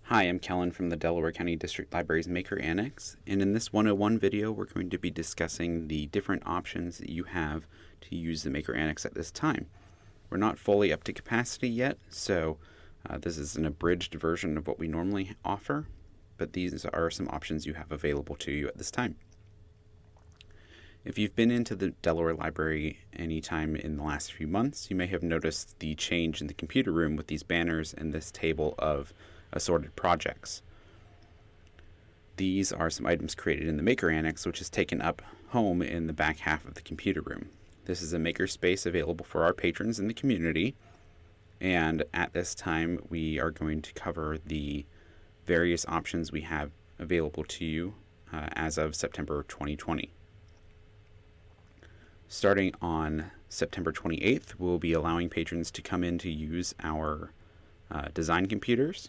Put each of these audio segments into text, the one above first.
Hi, I'm Kellen from the Delaware County District Library's Maker Annex, and in this 101 video we're going to be discussing the different options that you have to use the Maker Annex at this time. We're not fully up to capacity yet, so this is an abridged version of what we normally offer, but these are some options you have available to you at this time. If you've been into the Delaware Library anytime in the last few months, you may have noticed the change in the computer room with these banners and this table of assorted projects. These are some items created in the Maker Annex, which is taken up home in the back half of the computer room. This is a makerspace available for our patrons in the community, and at this time we are going to cover the various options we have available to you as of September 2020. Starting on September 28th, we'll be allowing patrons to come in to use our design computers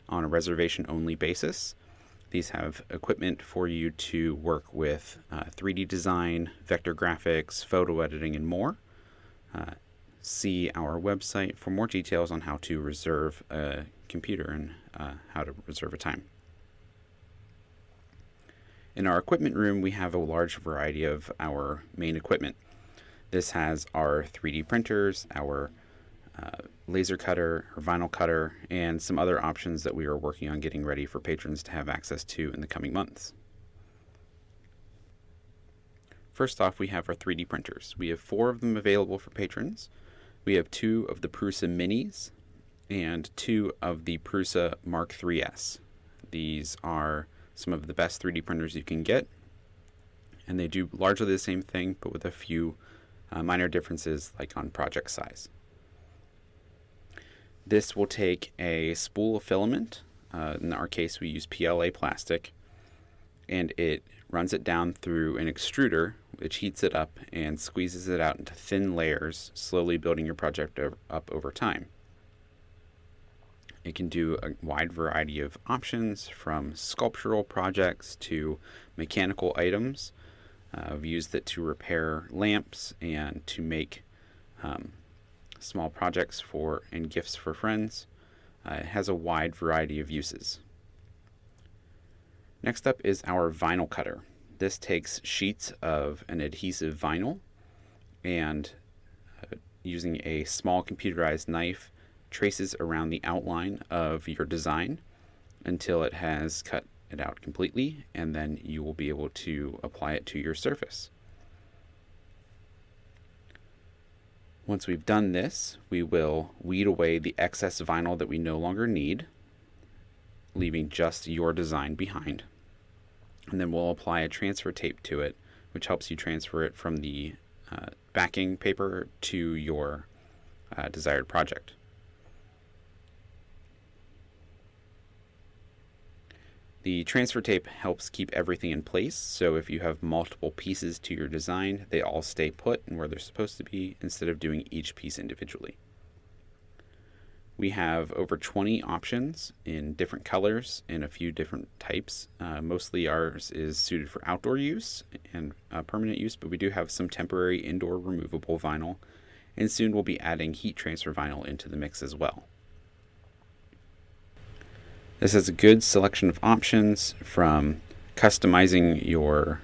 on a reservation-only basis. These have equipment for you to work with 3D design, vector graphics, photo editing, and more. See our website for more details on how to reserve a computer and how to reserve a time. In our equipment room, we have a large variety of our main equipment. This has our 3D printers, our laser cutter, or vinyl cutter, and some other options that we are working on getting ready for patrons to have access to in the coming months. First off, we have our 3D printers. We have 4 of them available for patrons. We have 2 of the Prusa Minis and 2 of the Prusa Mark IIIs. These are some of the best 3D printers you can get, and they do largely the same thing, but with a few minor differences, like on project size. This will take a spool of filament, in our case we use PLA plastic, and it runs it down through an extruder, which heats it up and squeezes it out into thin layers, slowly building your project up over time. It can do a wide variety of options, from sculptural projects to mechanical items. I've used it to repair lamps and to make small projects and gifts for friends. It has a wide variety of uses. Next up is our vinyl cutter. This takes sheets of an adhesive vinyl and using a small computerized knife traces around the outline of your design until it has cut it out completely, and then you will be able to apply it to your surface. Once we've done this, we will weed away the excess vinyl that we no longer need, leaving just your design behind. And then we'll apply a transfer tape to it, which helps you transfer it from the backing paper to your desired project. The transfer tape helps keep everything in place, so if you have multiple pieces to your design, they all stay put and where they're supposed to be instead of doing each piece individually. We have over 20 options in different colors and a few different types. Mostly ours is suited for outdoor use and permanent use, but we do have some temporary indoor removable vinyl, and soon we'll be adding heat transfer vinyl into the mix as well. This has a good selection of options, from customizing your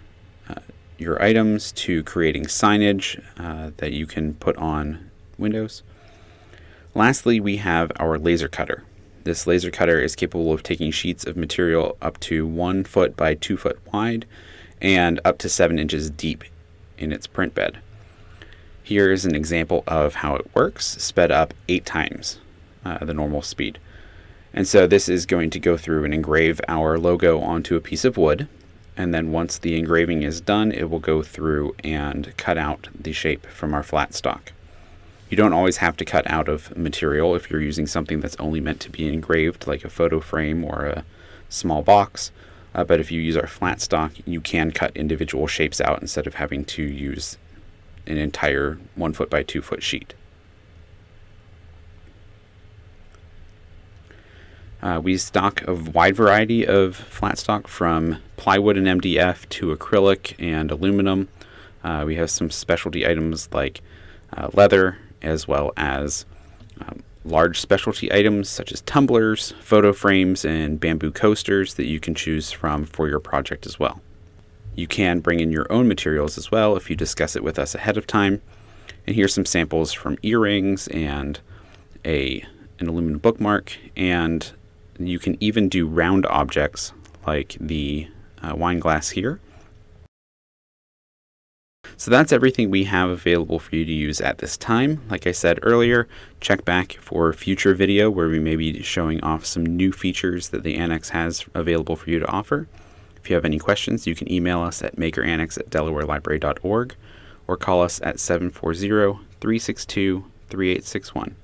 items to creating signage that you can put on windows. Lastly, we have our laser cutter. This laser cutter is capable of taking sheets of material up to 1 foot by 2 foot wide and up to 7 inches deep in its print bed. Here is an example of how it works, sped up 8 times the normal speed. And so this is going to go through and engrave our logo onto a piece of wood, and then once the engraving is done, it will go through and cut out the shape from our flat stock. You don't always have to cut out of material if you're using something that's only meant to be engraved, like a photo frame or a small box, but if you use our flat stock, you can cut individual shapes out instead of having to use an entire 1 foot by 2 foot sheet. We stock a wide variety of flat stock, from plywood and MDF to acrylic and aluminum. We have some specialty items like leather, as well as large specialty items such as tumblers, photo frames, and bamboo coasters that you can choose from for your project as well. You can bring in your own materials as well if you discuss it with us ahead of time. And here's some samples from earrings and an aluminum bookmark, and you can even do round objects like the wine glass here. So that's everything we have available for you to use at this time. Like I said earlier, check back for a future video where we may be showing off some new features that the Annex has available for you to offer. If you have any questions, you can email us at makerannex@delawarelibrary.org or call us at 740-362-3861.